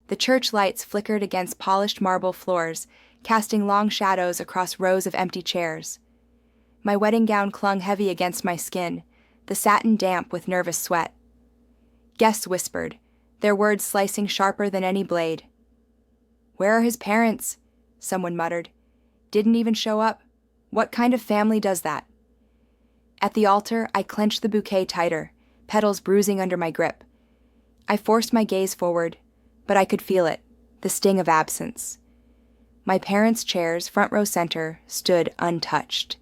The church lights flickered against polished marble floors, casting long shadows across rows of empty chairs. My wedding gown clung heavy against my skin, the satin damp with nervous sweat. Guests whispered, their words slicing sharper than any blade. "Where are his parents?" someone muttered. "Didn't even show up. What kind of family does that?" At the altar, I clenched the bouquet tighter, petals bruising under my grip. I forced my gaze forward, but I could feel it, the sting of absence. My parents' chairs, front row center, stood untouched.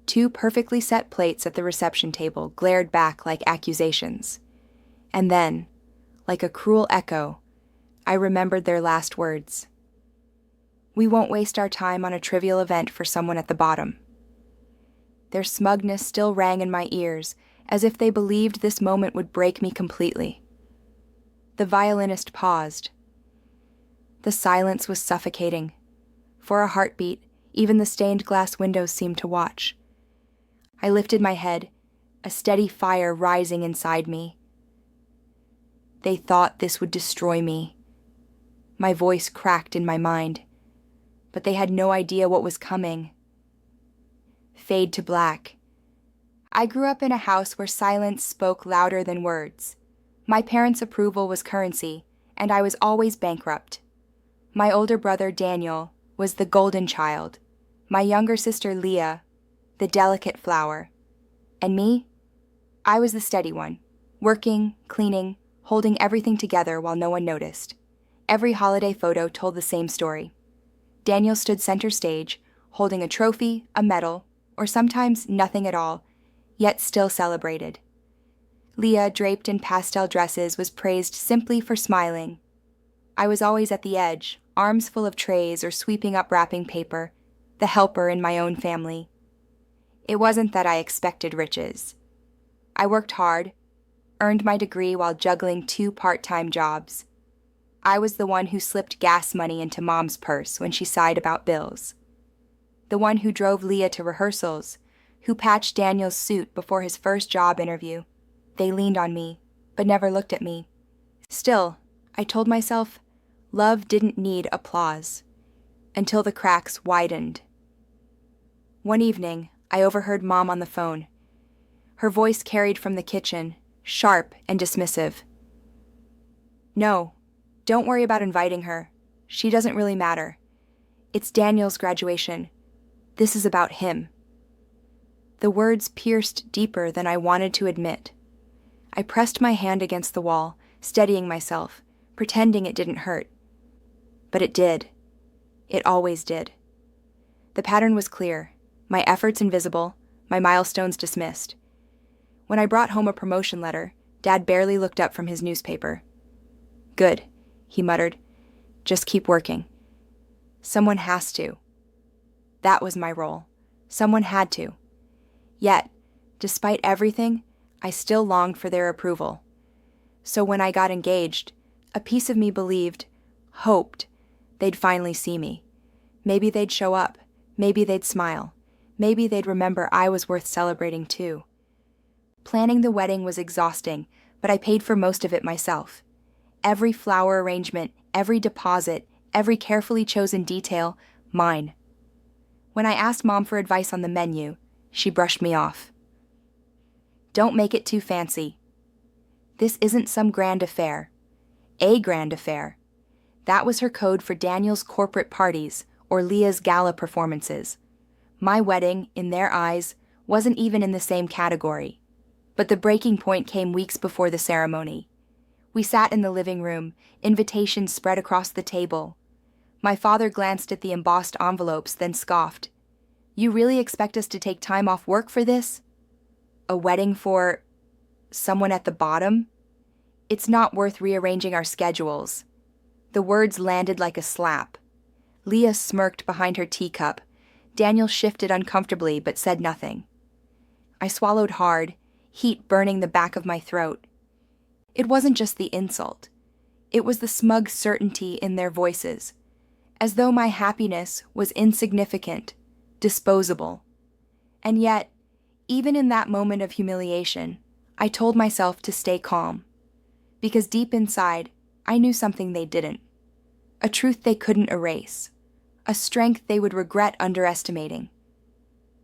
Two perfectly set plates at the reception table glared back like accusations. And then, like a cruel echo, I remembered their last words. "We won't waste our time on a trivial event for someone at the bottom." Their smugness still rang in my ears, as if they believed this moment would break me completely. The violinist paused. The silence was suffocating. For a heartbeat, even the stained glass windows seemed to watch. I lifted my head, a steady fire rising inside me. They thought this would destroy me. My voice cracked in my mind, but they had no idea what was coming. Fade to black. I grew up in a house where silence spoke louder than words. My parents' approval was currency, and I was always bankrupt. My older brother, Daniel, was the golden child. My younger sister, Leah, the delicate flower. And me? I was the steady one, working, cleaning, holding everything together while no one noticed. Every holiday photo told the same story. Daniel stood center stage, holding a trophy, a medal, or sometimes nothing at all, yet still celebrated. Leah, draped in pastel dresses, was praised simply for smiling. I was always at the edge, arms full of trays or sweeping up wrapping paper, the helper in my own family. It wasn't that I expected riches. I worked hard, earned my degree while juggling 2 part-time jobs. I was the one who slipped gas money into Mom's purse when she sighed about bills. The one who drove Leah to rehearsals, who patched Daniel's suit before his first job interview. They leaned on me, but never looked at me. Still, I told myself, love didn't need applause, until the cracks widened. One evening, I overheard Mom on the phone. Her voice carried from the kitchen, sharp and dismissive. "No, don't worry about inviting her. She doesn't really matter. It's Daniel's graduation. This is about him." The words pierced deeper than I wanted to admit. I pressed my hand against the wall, steadying myself, pretending it didn't hurt. But it did. It always did. The pattern was clear, my efforts invisible, my milestones dismissed. When I brought home a promotion letter, Dad barely looked up from his newspaper. "Good," he muttered. "Just keep working. Someone has to." That was my role. Someone had to. Yet, despite everything, I still longed for their approval. So when I got engaged, a piece of me believed, hoped, they'd finally see me. Maybe they'd show up. Maybe they'd smile. Maybe they'd remember I was worth celebrating too. Planning the wedding was exhausting, but I paid for most of it myself. Every flower arrangement, every deposit, every carefully chosen detail, mine. When I asked Mom for advice on the menu, she brushed me off. "Don't make it too fancy. This isn't some grand affair. A grand affair." That was her code for Daniel's corporate parties or Leah's gala performances. My wedding, in their eyes, wasn't even in the same category. But the breaking point came weeks before the ceremony. We sat in the living room, invitations spread across the table. My father glanced at the embossed envelopes, then scoffed. "You really expect us to take time off work for this? A wedding for someone at the bottom? It's not worth rearranging our schedules." The words landed like a slap. Leah smirked behind her teacup. Daniel shifted uncomfortably but said nothing. I swallowed hard, heat burning the back of my throat. It wasn't just the insult. It was the smug certainty in their voices, as though my happiness was insignificant, disposable. And yet, even in that moment of humiliation, I told myself to stay calm. Because deep inside, I knew something they didn't. A truth they couldn't erase. A strength they would regret underestimating.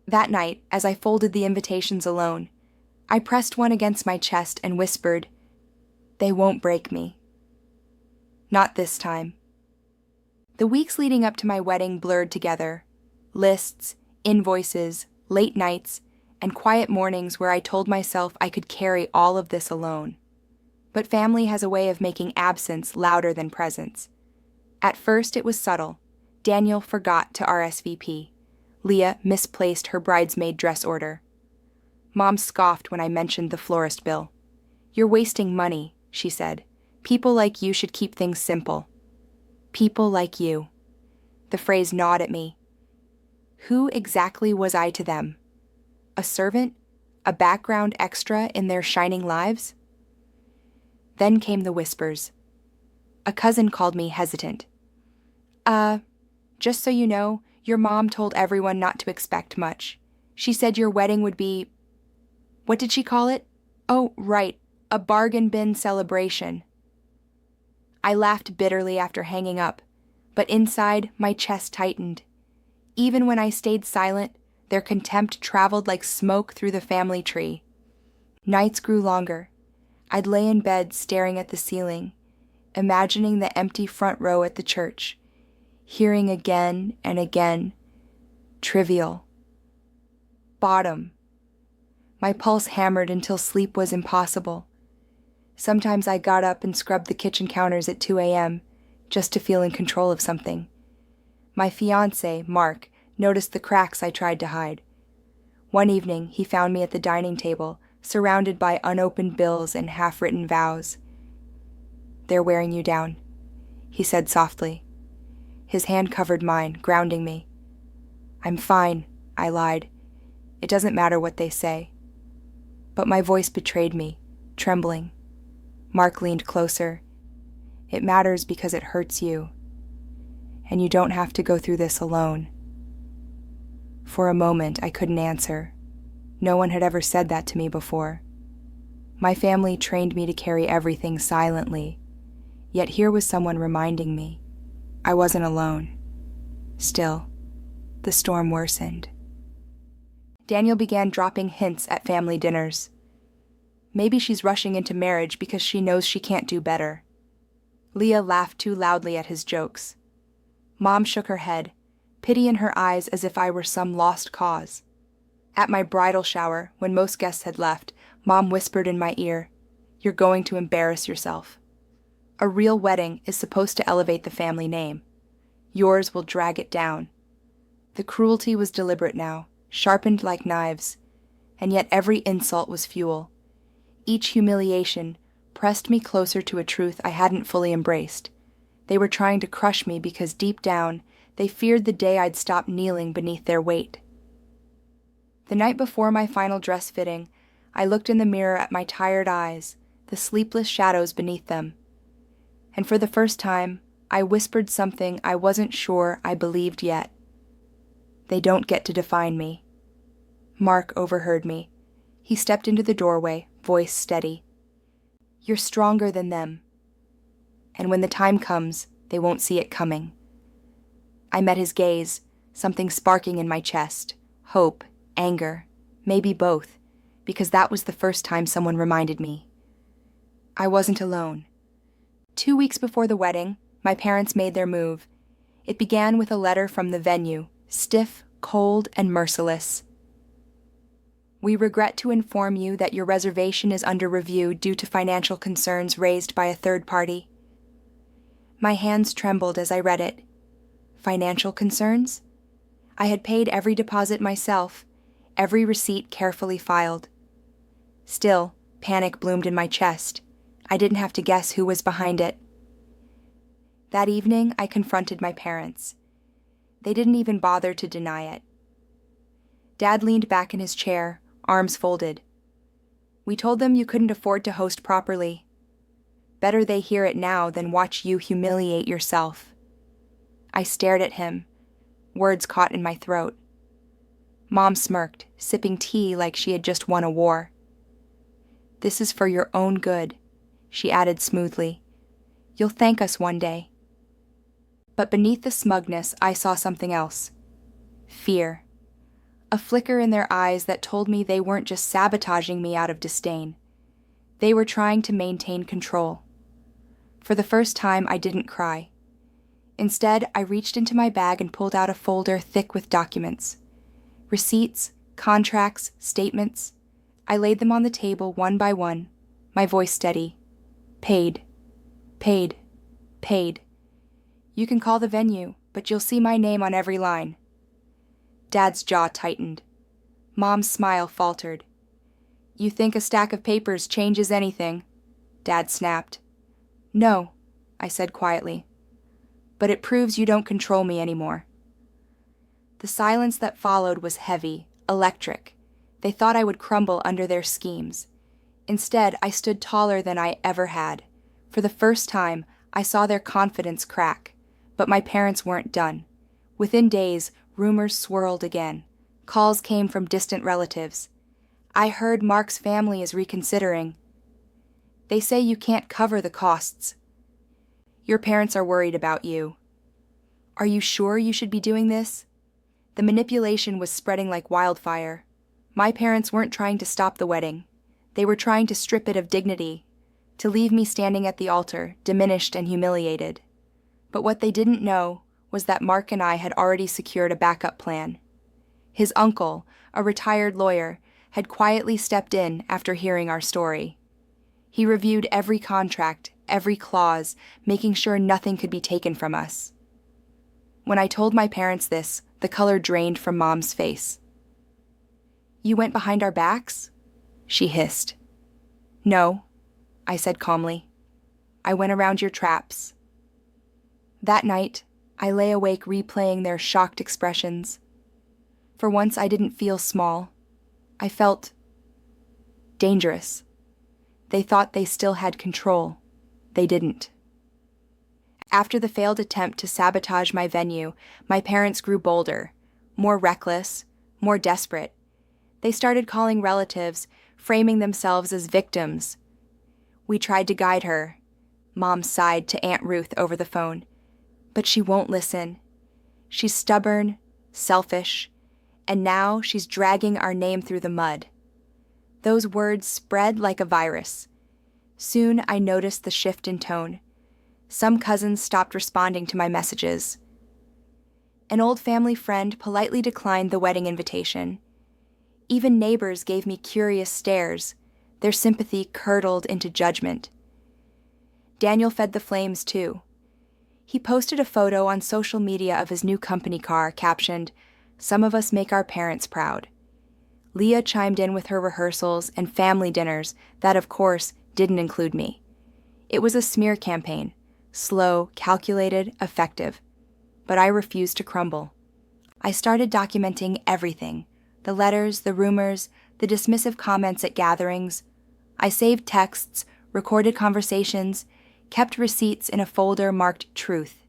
That night, as I folded the invitations alone, I pressed one against my chest and whispered, "They won't break me." Not this time. The weeks leading up to my wedding blurred together. Lists, invoices, late nights, and quiet mornings where I told myself I could carry all of this alone. But family has a way of making absence louder than presence. At first it was subtle. Daniel forgot to RSVP. Leah misplaced her bridesmaid dress order. Mom scoffed when I mentioned the florist bill. "You're wasting money," she said. "People like you should keep things simple." People like you. The phrase gnawed at me. Who exactly was I to them? A servant? A background extra in their shining lives? Then came the whispers. A cousin called me hesitant. Just so you know, your mom told everyone not to expect much. She said your wedding would be... What did she call it? Oh, right, a bargain bin celebration. I laughed bitterly after hanging up, but inside my chest tightened. Even when I stayed silent, their contempt traveled like smoke through the family tree. Nights grew longer. I'd lay in bed staring at the ceiling, imagining the empty front row at the church, hearing again and again, trivial. Bottom. My pulse hammered until sleep was impossible. Sometimes I got up and scrubbed the kitchen counters at 2 a.m. just to feel in control of something. My fiancé, Mark, noticed the cracks I tried to hide. One evening, he found me at the dining table, surrounded by unopened bills and half-written vows. "They're wearing you down," he said softly. His hand covered mine, grounding me. "I'm fine," I lied. "It doesn't matter what they say." But my voice betrayed me, trembling. Mark leaned closer. "It matters because it hurts you. And you don't have to go through this alone." For a moment, I couldn't answer. No one had ever said that to me before. My family trained me to carry everything silently, yet here was someone reminding me I wasn't alone. Still, the storm worsened. Daniel began dropping hints at family dinners. Maybe she's rushing into marriage because she knows she can't do better. Leah laughed too loudly at his jokes. Mom shook her head, pity in her eyes as if I were some lost cause. At my bridal shower, when most guests had left, Mom whispered in my ear, "You're going to embarrass yourself." A real wedding is supposed to elevate the family name. Yours will drag it down. The cruelty was deliberate now, sharpened like knives, and yet every insult was fuel. Each humiliation pressed me closer to a truth I hadn't fully embraced. They were trying to crush me because deep down, they feared the day I'd stop kneeling beneath their weight. The night before my final dress fitting, I looked in the mirror at my tired eyes, the sleepless shadows beneath them. And for the first time, I whispered something I wasn't sure I believed yet. "They don't get to define me." Mark overheard me. He stepped into the doorway, voice steady. "You're stronger than them. And when the time comes, they won't see it coming." I met his gaze, something sparking in my chest. Hope, anger, maybe both, because that was the first time someone reminded me. I wasn't alone. 2 weeks before the wedding, my parents made their move. It began with a letter from the venue, stiff, cold, and merciless. "We regret to inform you that your reservation is under review due to financial concerns raised by a third party." My hands trembled as I read it. Financial concerns? I had paid every deposit myself, every receipt carefully filed. Still, panic bloomed in my chest. I didn't have to guess who was behind it. That evening, I confronted my parents. They didn't even bother to deny it. Dad leaned back in his chair, arms folded. "We told them you couldn't afford to host properly. Better they hear it now than watch you humiliate yourself." I stared at him, words caught in my throat. Mom smirked, sipping tea like she had just won a war. "This is for your own good," she added smoothly. You'll thank us one day." But beneath the smugness, I saw something else. Fear. A flicker in their eyes that told me they weren't just sabotaging me out of disdain. They were trying to maintain control. For the first time, I didn't cry. Instead, I reached into my bag and pulled out a folder thick with documents. Receipts, contracts, statements. I laid them on the table one by one, my voice steady. Paid. Paid. Paid. You can call the venue, but you'll see my name on every line. Dad's jaw tightened. Mom's smile faltered. "You think a stack of papers changes anything?" Dad snapped. "No," I said quietly. "But it proves you don't control me anymore." The silence that followed was heavy, electric. They thought I would crumble under their schemes. Instead, I stood taller than I ever had. For the first time, I saw their confidence crack. But my parents weren't done. Within days, rumors swirled again. Calls came from distant relatives. "I heard Mark's family is reconsidering. They say you can't cover the costs. Your parents are worried about you. Are you sure you should be doing this?" The manipulation was spreading like wildfire. My parents weren't trying to stop the wedding. They were trying to strip it of dignity, to leave me standing at the altar, diminished and humiliated. But what they didn't know was that Mark and I had already secured a backup plan. His uncle, a retired lawyer, had quietly stepped in after hearing our story. He reviewed every contract, every clause, making sure nothing could be taken from us. When I told my parents this, the color drained from Mom's face. "You went behind our backs?" she hissed. "No," I said calmly. "I went around your traps." That night, I lay awake replaying their shocked expressions. For once, I didn't feel small. I felt dangerous. They thought they still had control. They didn't. After the failed attempt to sabotage my venue, my parents grew bolder, more reckless, more desperate. They started calling relatives, framing themselves as victims. We tried to guide her. Mom sighed to Aunt Ruth over the phone. But she won't listen. She's stubborn, selfish, and now she's dragging our name through the mud. Those words spread like a virus. Soon I noticed the shift in tone. Some cousins stopped responding to my messages. An old family friend politely declined the wedding invitation. Even neighbors gave me curious stares, their sympathy curdled into judgment. Daniel fed the flames too. He posted a photo on social media of his new company car, captioned, "Some of us make our parents proud." Leah chimed in with her rehearsals and family dinners that, of course, didn't include me. It was a smear campaign, slow, calculated, effective. But I refused to crumble. I started documenting everything, the letters, the rumors, the dismissive comments at gatherings. I saved texts, recorded conversations, kept receipts in a folder marked truth.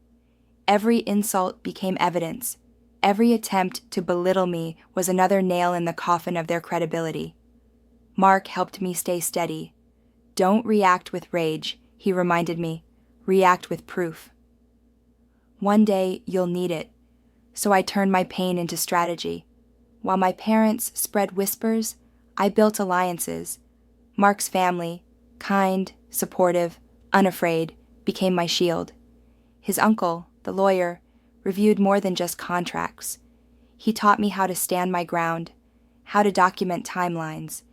Every insult became evidence. Every attempt to belittle me was another nail in the coffin of their credibility. Mark helped me stay steady. "Don't react with rage," he reminded me. "React with proof. One day you'll need it." So I turned my pain into strategy. While my parents spread whispers, I built alliances. Mark's family, kind, supportive, unafraid, became my shield. His uncle, the lawyer, reviewed more than just contracts. He taught me how to stand my ground, how to document timelines,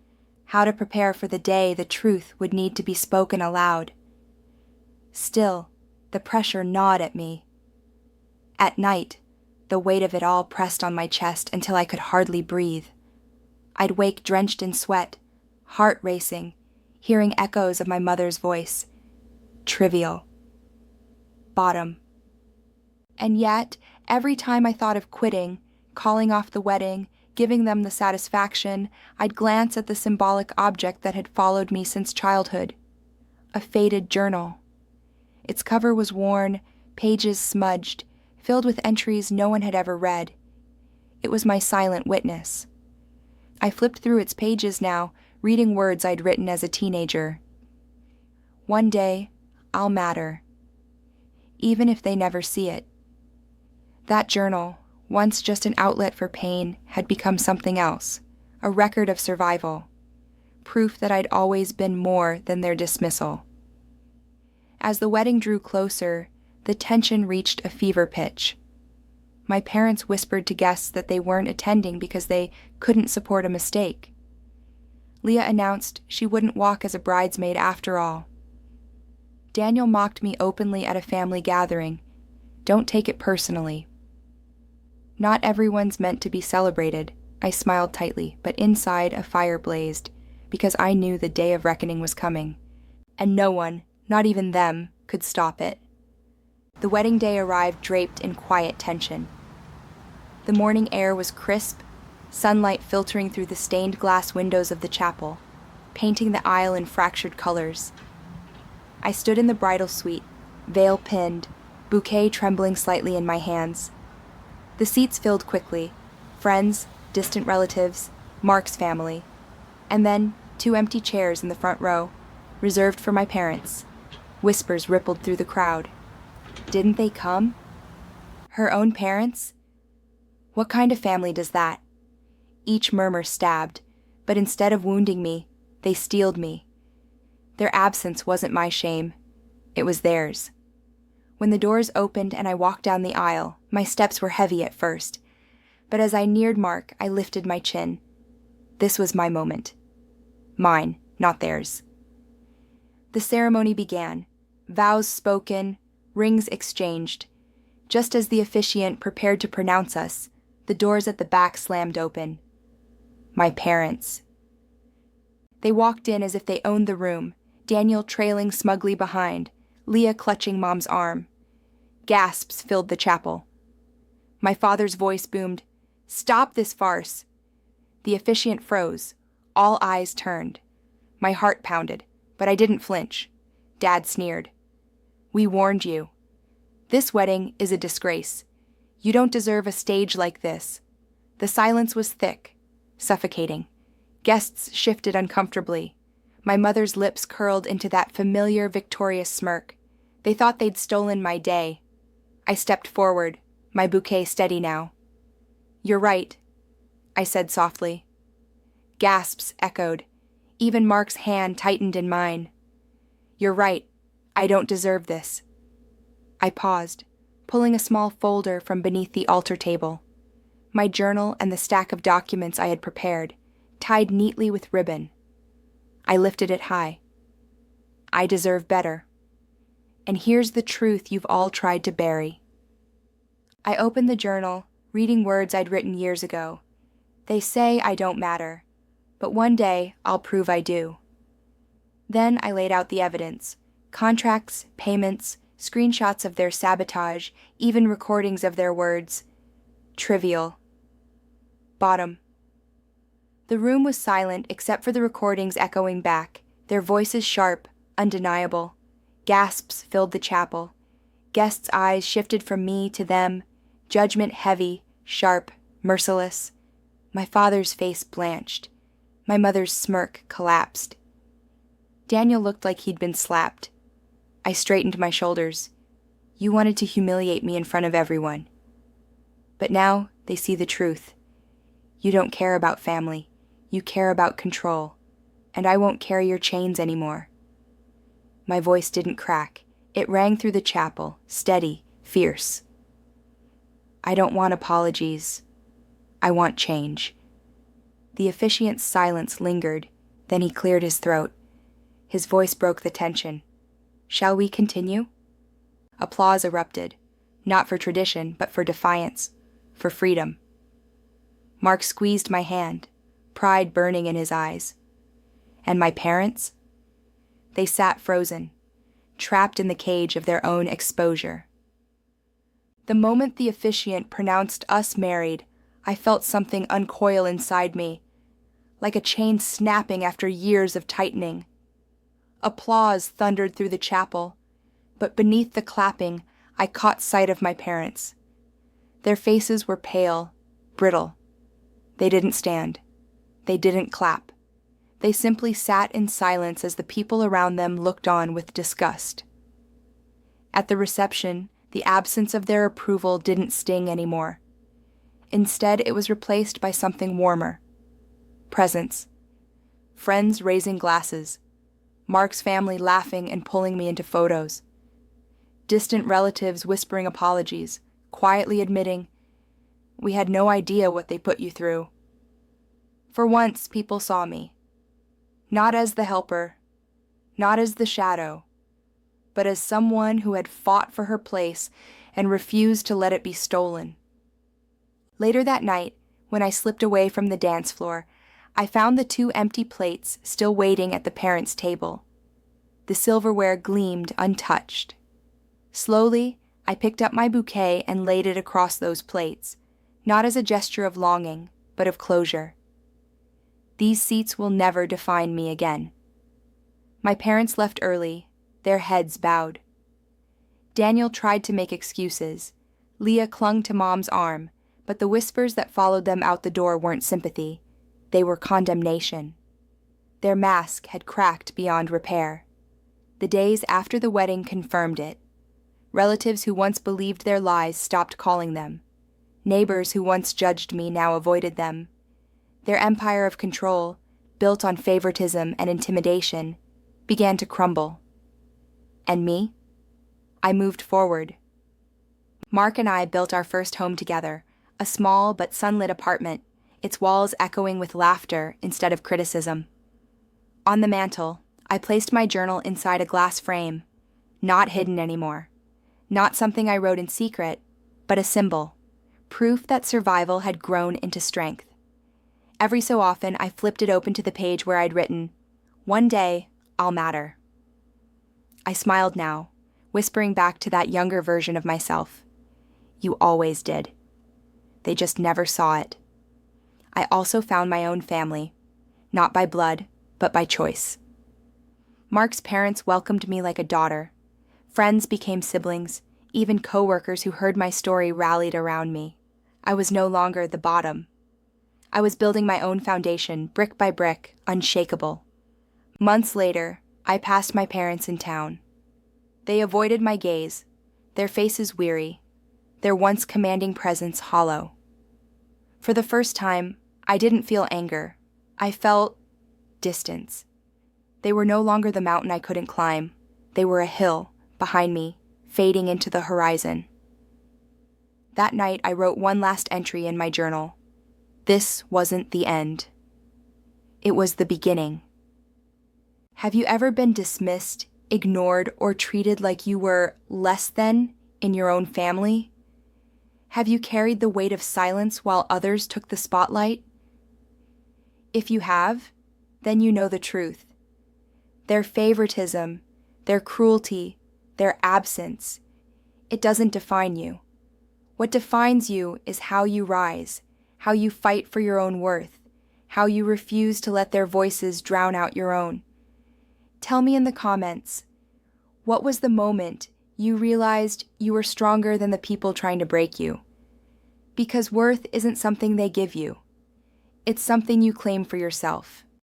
how to prepare for the day the truth would need to be spoken aloud. Still, the pressure gnawed at me. At night, the weight of it all pressed on my chest until I could hardly breathe. I'd wake drenched in sweat, heart racing, hearing echoes of my mother's voice. Trivial. Bottom. And yet, every time I thought of quitting, calling off the wedding, giving them the satisfaction, I'd glance at the symbolic object that had followed me since childhood. A faded journal. Its cover was worn, pages smudged, filled with entries no one had ever read. It was my silent witness. I flipped through its pages now, reading words I'd written as a teenager. "One day, I'll matter. even if they never see it. That journal, once just an outlet for pain, had become something else, a record of survival, proof that I'd always been more than their dismissal. As the wedding drew closer, the tension reached a fever pitch. My parents whispered to guests that they weren't attending because they couldn't support a mistake. Leah announced she wouldn't walk as a bridesmaid after all. Daniel mocked me openly at a family gathering. Don't take it personally. Not everyone's meant to be celebrated, I smiled tightly, but inside a fire blazed, because I knew the day of reckoning was coming, and no one, not even them, could stop it. The wedding day arrived draped in quiet tension. The morning air was crisp, sunlight filtering through the stained glass windows of the chapel, painting the aisle in fractured colors. I stood in the bridal suite, veil pinned, bouquet trembling slightly in my hands. The seats filled quickly, friends, distant relatives, Mark's family, and then 2 empty chairs in the front row, reserved for my parents. Whispers rippled through the crowd. Didn't they come? Her own parents? What kind of family does that? Each murmur stabbed, but instead of wounding me, they steeled me. Their absence wasn't my shame. It was theirs. When the doors opened and I walked down the aisle, my steps were heavy at first, but as I neared Mark, I lifted my chin. This was my moment. Mine, not theirs. The ceremony began, vows spoken, rings exchanged. Just as the officiant prepared to pronounce us, the doors at the back slammed open. My parents. They walked in as if they owned the room, Daniel trailing smugly behind, Leah clutching Mom's arm. Gasps filled the chapel. My father's voice boomed, "Stop this farce!" The officiant froze. All eyes turned. My heart pounded, but I didn't flinch. Dad sneered. "We warned you. This wedding is a disgrace. You don't deserve a stage like this." The silence was thick, suffocating. Guests shifted uncomfortably. My mother's lips curled into that familiar, victorious smirk. They thought they'd stolen my day. I stepped forward, my bouquet steady now. "You're right," I said softly. Gasps echoed. Even Mark's hand tightened in mine. "You're right. I don't deserve this." I paused, pulling a small folder from beneath the altar table. My journal and the stack of documents I had prepared, tied neatly with ribbon. I lifted it high. I deserve better. And here's the truth you've all tried to bury. I opened the journal, reading words I'd written years ago. They say I don't matter, but one day I'll prove I do. Then I laid out the evidence: contracts, payments, screenshots of their sabotage, even recordings of their words. Trivial. Bottom. The room was silent except for the recordings echoing back, their voices sharp, undeniable. Gasps filled the chapel. Guests' eyes shifted from me to them, judgment heavy, sharp, merciless. My father's face blanched. My mother's smirk collapsed. Daniel looked like he'd been slapped. I straightened my shoulders. You wanted to humiliate me in front of everyone. But now they see the truth. You don't care about family. You care about control. And I won't carry your chains anymore. My voice didn't crack. It rang through the chapel, steady, fierce. I don't want apologies. I want change. The officiant's silence lingered, then he cleared his throat. His voice broke the tension. Shall we continue? Applause erupted, not for tradition, but for defiance, for freedom. Mark squeezed my hand, pride burning in his eyes. And my parents? They sat frozen, trapped in the cage of their own exposure. The moment the officiant pronounced us married, I felt something uncoil inside me, like a chain snapping after years of tightening. Applause thundered through the chapel, but beneath the clapping, I caught sight of my parents. Their faces were pale, brittle. They didn't stand. They didn't clap. They simply sat in silence as the people around them looked on with disgust. At the reception, the absence of their approval didn't sting anymore. Instead, it was replaced by something warmer. Presents. Friends raising glasses. Mark's family laughing and pulling me into photos. Distant relatives whispering apologies, quietly admitting, "We had no idea what they put you through." For once, people saw me. Not as the helper, not as the shadow, but as someone who had fought for her place and refused to let it be stolen. Later that night, when I slipped away from the dance floor, I found the 2 empty plates still waiting at the parents' table. The silverware gleamed untouched. Slowly, I picked up my bouquet and laid it across those plates, not as a gesture of longing, but of closure. These seats will never define me again. My parents left early, their heads bowed. Daniel tried to make excuses. Leah clung to Mom's arm, but the whispers that followed them out the door weren't sympathy. They were condemnation. Their mask had cracked beyond repair. The days after the wedding confirmed it. Relatives who once believed their lies stopped calling them. Neighbors who once judged me now avoided them. Their empire of control, built on favoritism and intimidation, began to crumble. And me? I moved forward. Mark and I built our first home together, a small but sunlit apartment, its walls echoing with laughter instead of criticism. On the mantel, I placed my journal inside a glass frame, not hidden anymore. Not something I wrote in secret, but a symbol, proof that survival had grown into strength. Every so often, I flipped it open to the page where I'd written, "One day, I'll matter." I smiled now, whispering back to that younger version of myself, "You always did. They just never saw it." I also found my own family, not by blood, but by choice. Mark's parents welcomed me like a daughter. Friends became siblings, even coworkers who heard my story rallied around me. I was no longer the bottom. I was building my own foundation, brick by brick, unshakable. Months later, I passed my parents in town. They avoided my gaze, their faces weary, their once commanding presence hollow. For the first time, I didn't feel anger. I felt distance. They were no longer the mountain I couldn't climb. They were a hill behind me, fading into the horizon. That night, I wrote one last entry in my journal. This wasn't the end. It was the beginning. Have you ever been dismissed, ignored, or treated like you were less than in your own family? Have you carried the weight of silence while others took the spotlight? If you have, then you know the truth. Their favoritism, their cruelty, their absence, it doesn't define you. What defines you is how you rise, how you fight for your own worth, how you refuse to let their voices drown out your own. Tell me in the comments, what was the moment you realized you were stronger than the people trying to break you? Because worth isn't something they give you. It's something you claim for yourself.